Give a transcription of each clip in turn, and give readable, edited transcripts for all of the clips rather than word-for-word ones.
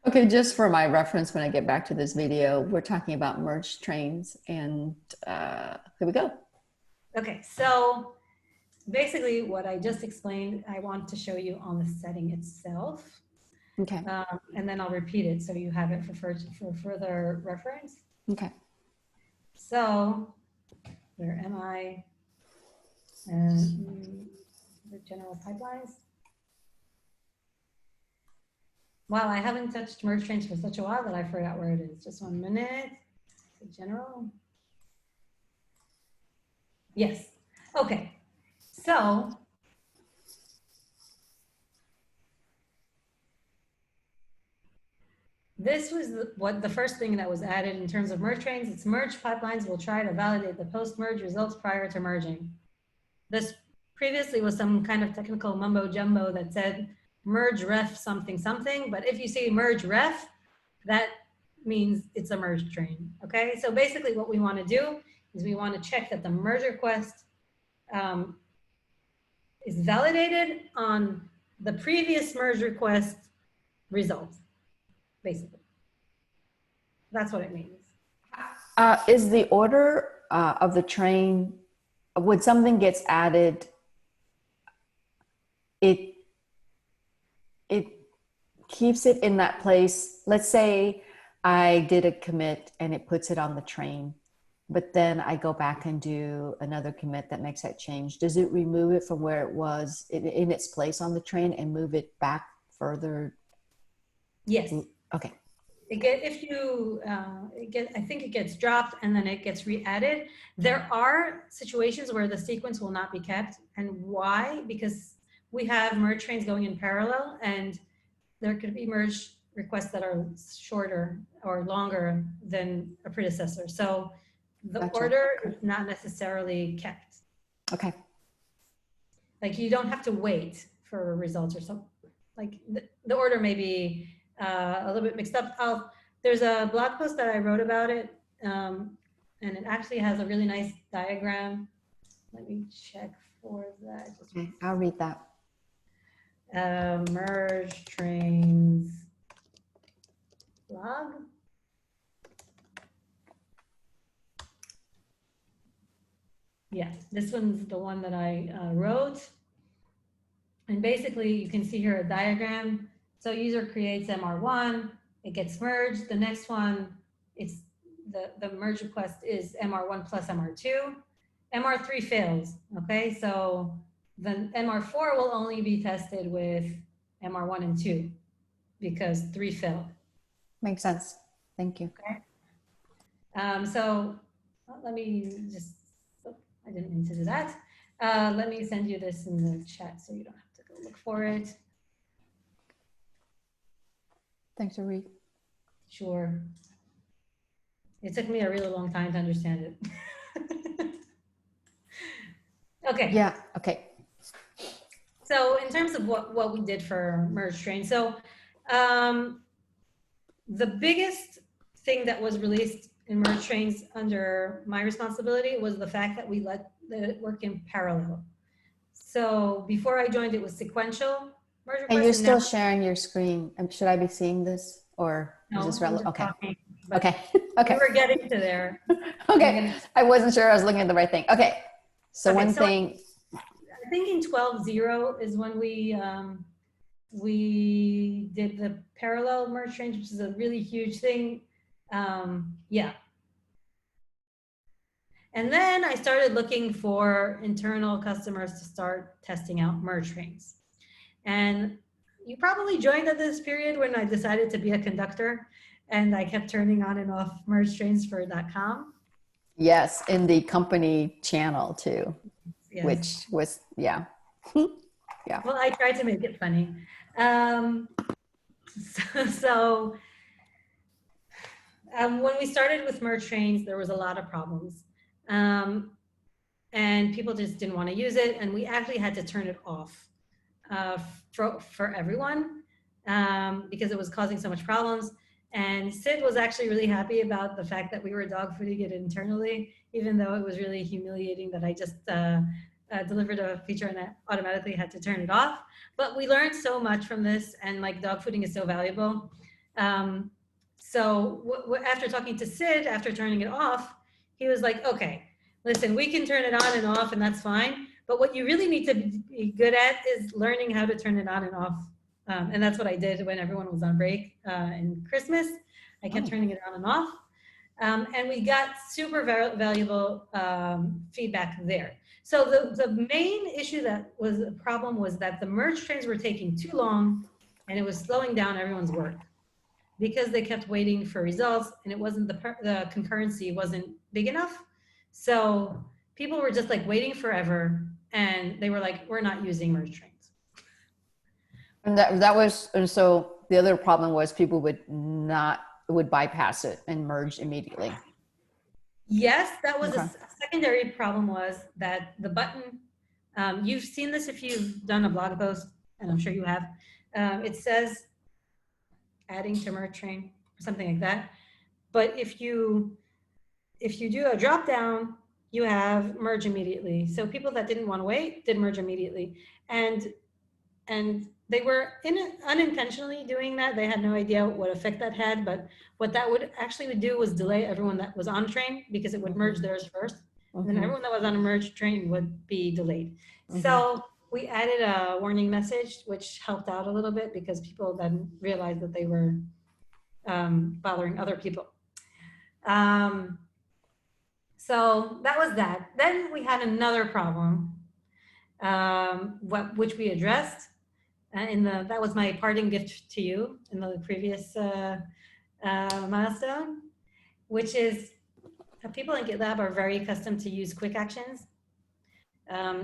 Okay, just for my reference, when I get back to this video, we're talking about merge trains, and here we go. Okay, so basically what I just explained, I want to show you on the setting itself. Okay. And then I'll repeat it so you have it for further reference. Okay. So where am I? The general pipelines. Wow, I haven't touched merge trains for such a while that I forgot where it is. Just 1 minute. The general. Yes. Okay. So this was the first thing that was added in terms of merge trains. It's merge pipelines will try to validate the post-merge results prior to merging. This previously was some kind of technical mumbo jumbo that said merge ref something something, but if you say merge ref, that means it's a merge train. Okay, so basically what we want to do is we want to check that the merge request is validated on the previous merge request result. Basically, that's what it means. Is the order of the train, when something gets added, it keeps it in that place? Let's say I did a commit and it puts it on the train, but then I go back and do another commit that makes that change. Does it remove it from where it was in its place on the train and move it back further? Yes. Okay. I think it gets dropped and then it gets re-added. There are situations where the sequence will not be kept. And why? Because we have merge trains going in parallel, and there could be merge requests that are shorter or longer than a predecessor. So the Gotcha. order is not necessarily kept. Okay. Like you don't have to wait for results or something. Like the order may be a little bit mixed up. There's a blog post that I wrote about it, and it actually has a really nice diagram. Let me check for that. Okay, I'll read that. Merge trains blog. Yeah, this one's the one that I wrote. And basically you can see here a diagram. So user creates MR1, it gets merged. The next one, it's the merge request is MR1 plus MR2. MR3 fails, okay? So then MR4 will only be tested with MR1 and 2 because 3 failed. Makes sense. Thank you. Okay. So let me just, I didn't mean to do that. Let me send you this in the chat so you don't have to go look for it. Thanks, Ari. Sure. It took me a really long time to understand it. Okay. Yeah, okay. So in terms of what we did for merge train, so the biggest thing that was released in merge trains under my responsibility was the fact that we let it work in parallel. So before I joined, it was sequential merge requests. And you're still sharing your screen. Should I be seeing this, or no, is this relevant? Okay. Talking, Okay. Okay. We were getting to there. Okay. I wasn't sure I was looking at the right thing. Okay. So okay, one thing. I think in 12.0 is when we did the parallel merge trains, which is a really huge thing. Yeah. And then I started looking for internal customers to start testing out merge trains. And you probably joined at this period when I decided to be a conductor and I kept turning on and off merge trains for .com. Yes, in the company channel too, yes. Which was, yeah. Yeah. Well, I tried to make it funny. When we started with merge trains, there was a lot of problems. And people just didn't want to use it. And we actually had to turn it off for everyone because it was causing so much problems. And Sid was actually really happy about the fact that we were dogfooding it internally, even though it was really humiliating that I just delivered a feature and I automatically had to turn it off. But we learned so much from this, and like dogfooding is so valuable. So after talking to Sid, after turning it off, he was like, okay, listen, we can turn it on and off and that's fine. But what you really need to be good at is learning how to turn it on and off. And that's what I did when everyone was on break in Christmas. I kept Oh. turning it on and off. And we got super valuable feedback there. So the main issue that was a problem was that the merge trains were taking too long and it was slowing down everyone's work because they kept waiting for results and it wasn't the concurrency wasn't big enough. So people were just like waiting forever and they were like, we're not using merge trains. And that was, and so the other problem was people would bypass it and merge immediately. Yes, that was Okay. a secondary problem was that the button, you've seen this if you've done a blog post, and I'm sure you have, it says adding to merge train or something like that. But if you do a drop down, you have merge immediately. So people that didn't want to wait did merge immediately. And they were unintentionally doing that. They had no idea what effect that had, but what that would do was delay everyone that was on a train because it would merge theirs first. And then everyone that was on a merged train would be delayed. So we added a warning message, which helped out a little bit because people then realized that they were bothering other people. So that was that. Then we had another problem, which we addressed. That was my parting gift to you in the previous milestone, which is people in GitLab are very accustomed to use quick actions.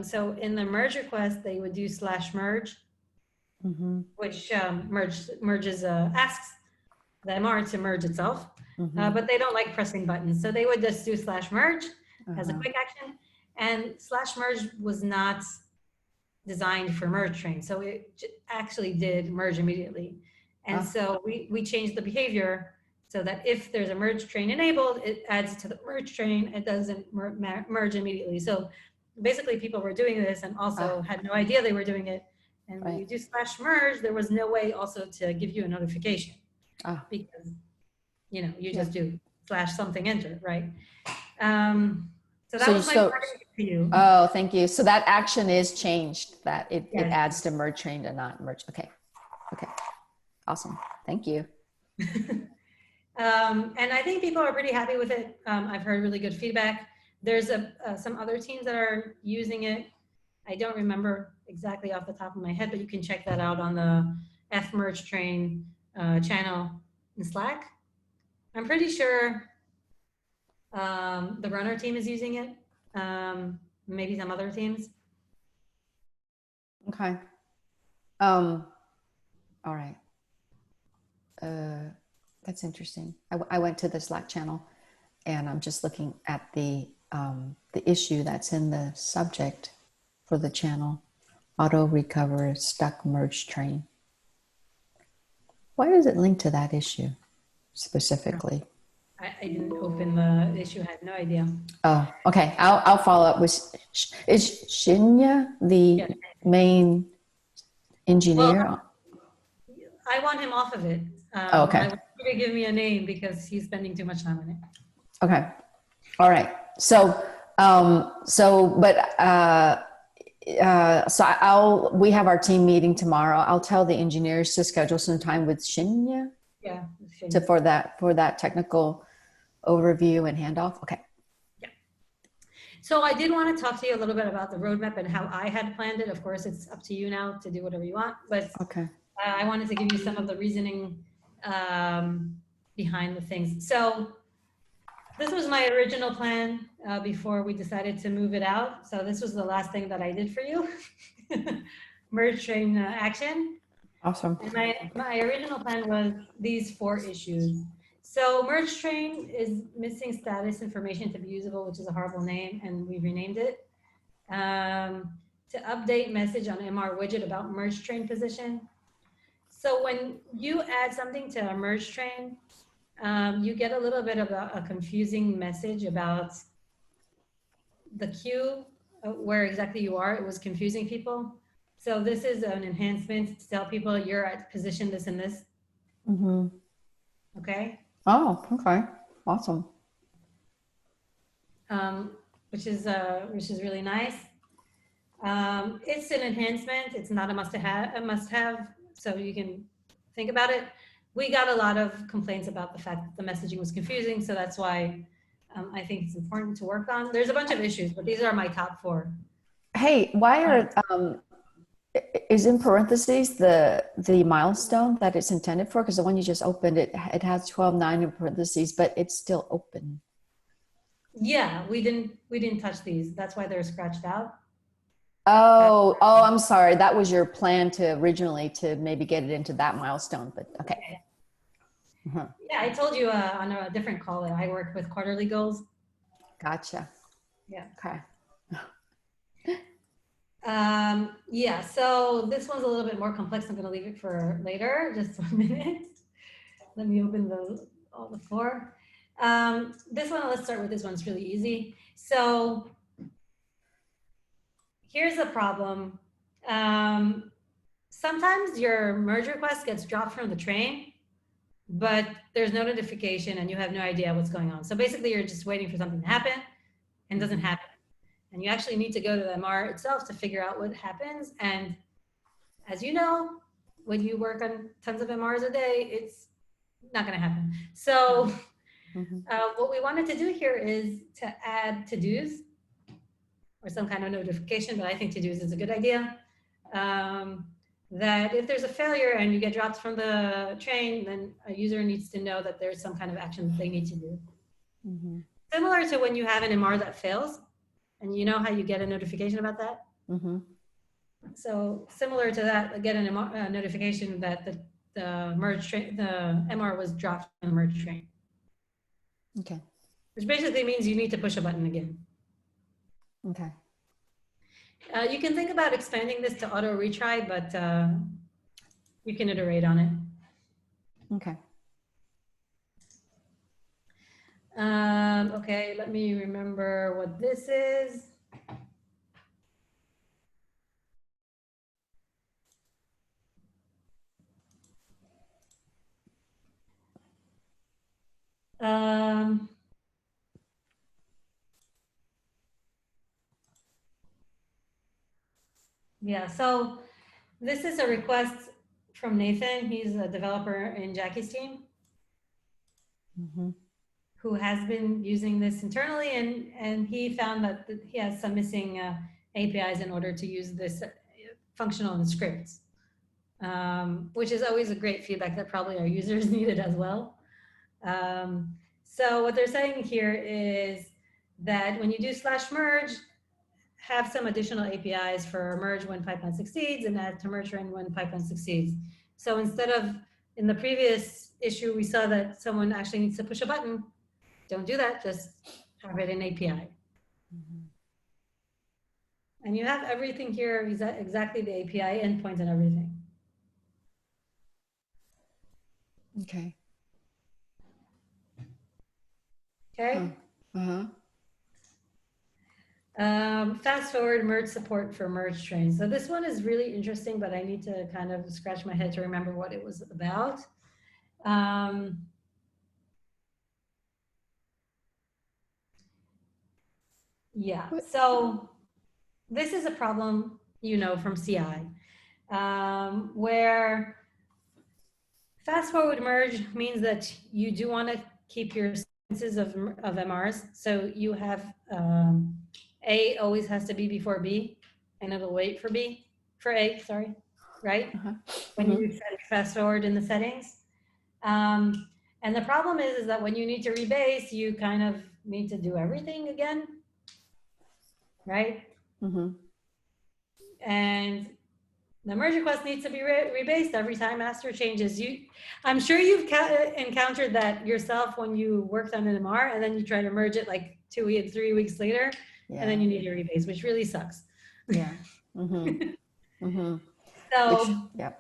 So in the merge request, they would do /merge, which merges asks the MR to merge itself, but they don't like pressing buttons. So they would just do /merge as a quick action, and /merge was not designed for merge train. So it actually did merge immediately. And so we changed the behavior so that if there's a merge train enabled, it adds to the merge train. It doesn't merge immediately. So basically people were doing this and also had no idea they were doing it. And when you do /merge, there was no way also to give you a notification because, you just do /something enter, right? So that was my parting to you. Oh, thank you. So that action is changed, that it adds to merge train to not merge. Okay. Awesome. Thank you. And I think people are pretty happy with it. I've heard really good feedback. There's some other teams that are using it. I don't remember exactly off the top of my head, but you can check that out on the merge train channel in Slack. I'm pretty sure the runner team is using it. Maybe some other teams. Okay. All right. That's interesting. I went to the Slack channel and I'm just looking at the issue that's in the subject for the channel. Auto recover stuck merge train. Why does it link to that issue specifically? I didn't open the issue. I had no idea. Oh, okay. I'll follow up with. Is Shinya the main engineer? Well, I want him off of it. Okay. I want you to give me a name because he's spending too much time on it. Okay. All right. So we have our team meeting tomorrow. I'll tell the engineers to schedule some time with Shinya. Yeah. For that technical overview and handoff. Okay. Yeah. So I did want to talk to you a little bit about the roadmap and how I had planned it. Of course, it's up to you now to do whatever you want, but okay. I wanted to give you some of the reasoning behind the things. So this was my original plan before we decided to move it out. So this was the last thing that I did for you. Merge train action. Awesome. And my original plan was these 4 issues. So merge train is missing status information to be usable, which is a horrible name, and we renamed it. To update message on MR widget about merge train position. So when you add something to a merge train, you get a little bit of a confusing message about the queue, where exactly you are. It was confusing people. So this is an enhancement to tell people you're at position this and this. Okay. Oh, okay. Awesome. Um, which is really nice. It's an enhancement. It's not a must have. So you can think about it. We got a lot of complaints about the fact that the messaging was confusing. So that's why I think it's important to work on. There's a bunch of issues, but these are my top four. Hey, why are is in parentheses the milestone that it's intended for? Because the one you just opened, it has 12:9 in parentheses, but it's still open. Yeah, we didn't touch these. That's why they're scratched out. Oh, I'm sorry. That was your plan to originally to maybe get it into that milestone, but okay. Mhm. Yeah, I told you on a different call that I work with quarterly goals. Gotcha. Yeah. Okay. Yeah, so this one's a little bit more complex. I'm going to leave it for later, just 1 minute. Let me open all the four. This one, let's start with this one. It's really easy. So here's a problem. Sometimes your merge request gets dropped from the train, but there's no notification and you have no idea what's going on. So basically, you're just waiting for something to happen and doesn't happen. And you actually need to go to the MR itself to figure out what happens. And as you know, when you work on tons of MRs a day, it's not going to happen. So what we wanted to do here is to add to-dos or some kind of notification, but I think to-dos is a good idea. That if there's a failure and you get dropped from the train, then a user needs to know that there's some kind of action that they need to do. Similar to when you have an MR that fails, and you know how you get a notification about that? So similar to that, get a notification that the merge train, the MR was dropped from the merge train. Okay. Which basically means you need to push a button again. Okay. You can think about expanding this to auto retry, but you can iterate on it. Okay. Okay, let me remember what this is. Yeah, so this is a request from Nathan. He's a developer in Jackie's team who has been using this internally, and he found that he has some missing APIs in order to use this functional in scripts, which is always a great feedback that probably our users needed as well. So what they're saying here is that when you do /merge, have some additional APIs for merge when pipeline succeeds and add to merge train when pipeline succeeds. So instead of, in the previous issue, we saw that someone actually needs to push a button. Don't do that, just have it in API. And you have everything here, exactly the API endpoint and everything. Okay. Okay. Fast forward merge support for merge trains. So this one is really interesting, but I need to kind of scratch my head to remember what it was about. Yeah, so this is a problem, you know, from CI, where fast forward merge means that you do want to keep your sequences of MRs. So you have A always has to be before B, and it'll wait for B, for A, sorry, right? When you set fast forward in the settings. And the problem is that when you need to rebase, you kind of need to do everything again, right? And the merge request needs to be rebased every time master changes. I'm sure you've encountered that yourself when you worked on an MR and then you try to merge it like 3 weeks later, and then you need to rebase, which really sucks. Yeah. So yeah.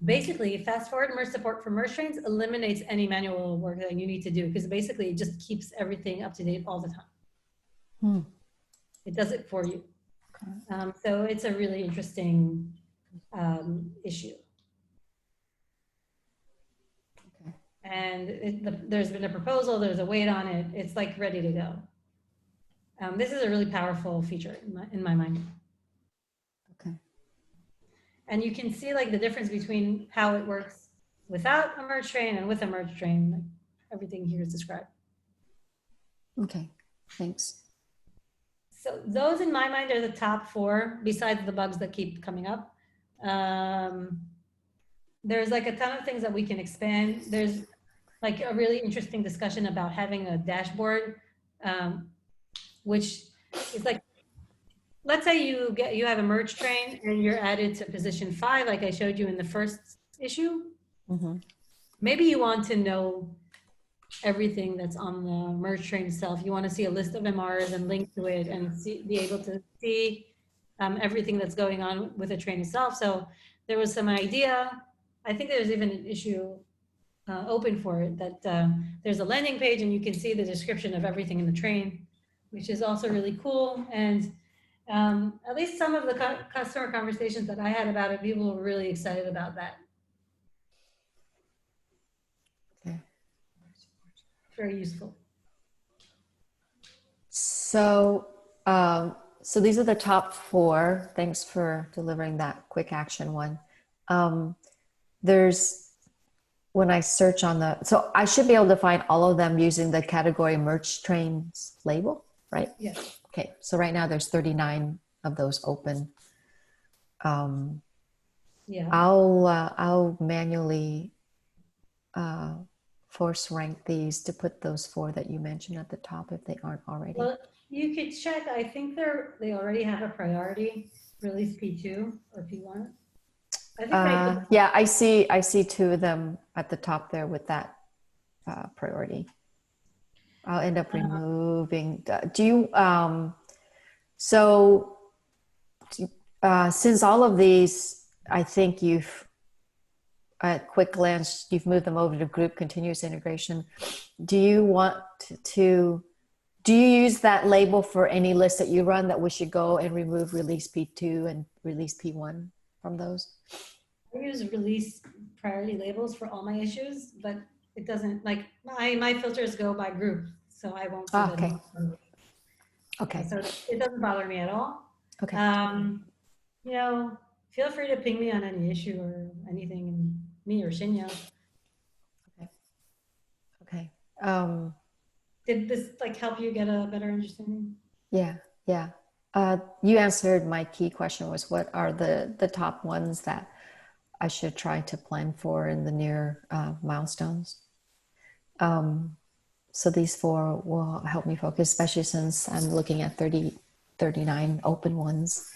basically, fast forward merge support for merge trains eliminates any manual work that you need to do, because basically it just keeps everything up to date all the time. It does it for you. So it's a really interesting issue. and there's been a proposal, there's a weight on it, it's like ready to go. This is a really powerful feature in my mind. Okay. And you can see like the difference between how it works without a merge train and with a merge train. Like, everything here is described. Okay, thanks. So those in my mind are the top four, besides the bugs that keep coming up. There's like a ton of things that we can expand. There's like a really interesting discussion about having a dashboard, which is like, let's say you have a merge train and you're added to position 5, like I showed you in the first issue. Mm-hmm. Maybe you want to know everything that's on the merge train itself. You want to see a list of MRs and link to it and be able to see everything that's going on with the train itself. So there was some idea. I think there's even an issue open for it, that there's a landing page and you can see the description of everything in the train, which is also really cool. And at least some of the customer conversations that I had about it, people were really excited about that. Okay. Very useful. So, so these are the top four. Thanks for delivering that quick action one. There's, when I search on so I should be able to find all of them using the category merge trains label, right? Yes. Okay. So right now there's 39 of those open. Yeah. I'll manually force rank these to put those four that you mentioned at the top if they aren't already. Well, you could check. I think they already have a priority, release P2 or P1. I think yeah, I see two of them at the top there with that priority. I'll end up removing. Do you so since all of these, I think you've at quick glance you've moved them over to group continuous integration. Do you want to? Do you use that label for any list that you run that we should go and remove release P2 and release P1 from those? I use release priority labels for all my issues, but it doesn't, like, my filters go by group, so I won't see that. Okay. Okay. So it doesn't bother me at all. Okay. You know, feel free to ping me on any issue or anything, me or Shinya. Okay. Did this like help you get a better understanding? Yeah. Yeah. You answered my key question, was what are the top ones that I should try to plan for in the near milestones. So these four will help me focus, especially since I'm looking at 39 open ones.